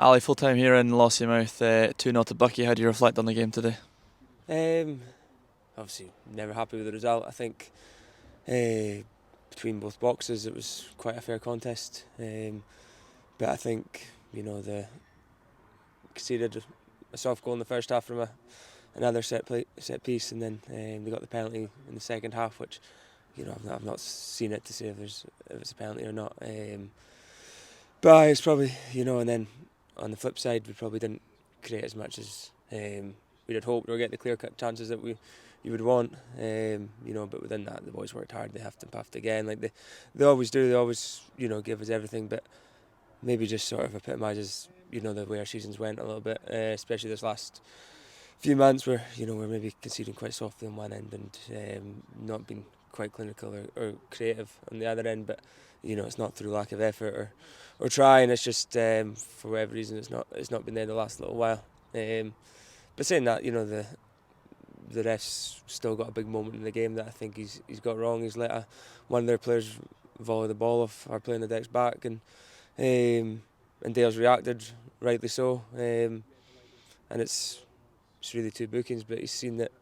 Ali, full time here in Lossiemouth, 2-0 to Buckie. How do you reflect on the game today? Obviously, never happy with the result. I think between both boxes it was quite a fair contest. But I think the conceded a soft goal in the first half from another set piece, and then they got the penalty in the second half, which I've not seen it to say if it's a penalty or not. But it's probably and then on the flip side we probably didn't create as much as we'd had hoped or get the clear cut chances that you would want. But within that the boys worked hard. They have to puffed again like they always do. They always give us everything, but maybe just sort of epitomises the way our seasons went a little bit, especially this last few months where we're maybe conceding quite softly on one end and not being quite clinical or creative on the other end. But it's not through lack of effort or trying. It's just for whatever reason it's not been there the last little while. But saying that, the ref's still got a big moment in the game that I think he's got wrong. He's let one of their players volley the ball off our player in the deck's back, and Dale's reacted rightly so. And it's really two bookings, but he's seen that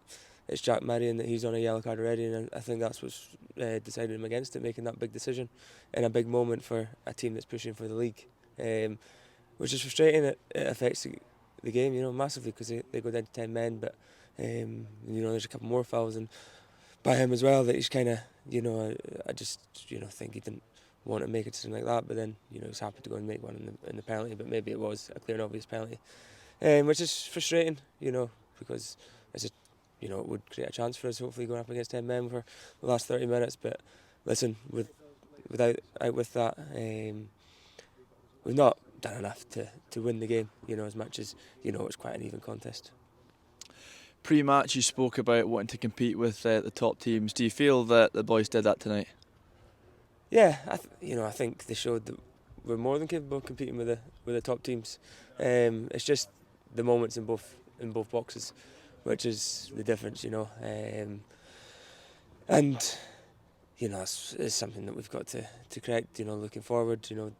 it's Jack Murray and that he's on a yellow card already, and I think that's what's decided him against it, making that big decision in a big moment for a team that's pushing for the league, which is frustrating. It affects the game, massively, because they go down to 10 men, but there's a couple more fouls and by him as well that he's kind of, I just think he didn't want to make a decision like that, but then he's happy to go and make one in the penalty, but maybe it was a clear and obvious penalty, which is frustrating, because it would create a chance for us hopefully going up against 10 men for the last 30 minutes. But listen, with that, we've not done enough to win the game, as much as it was quite an even contest. Pre-match you spoke about wanting to compete with the top teams. Do you feel that the boys did that tonight? Yeah, I think they showed that we're more than capable of competing with the top teams. It's just the moments in both boxes, which is the difference, and it's something that we've got to correct, looking forward, to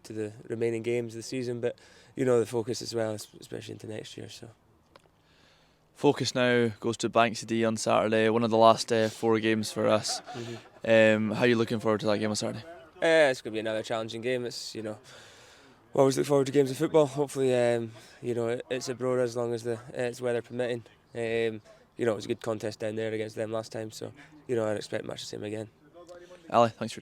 the remaining games of the season, but the focus as well, especially into next year. So focus now goes to Banksy D on Saturday, one of the last 4 games for us. Mm-hmm. How are you looking forward to that game on Saturday? It's going to be another challenging game. It's we always look forward to games of football. Hopefully, it's abroad as long as it's weather permitting. It was a good contest down there against them last time, so I'd expect much the same again. Ali, thanks for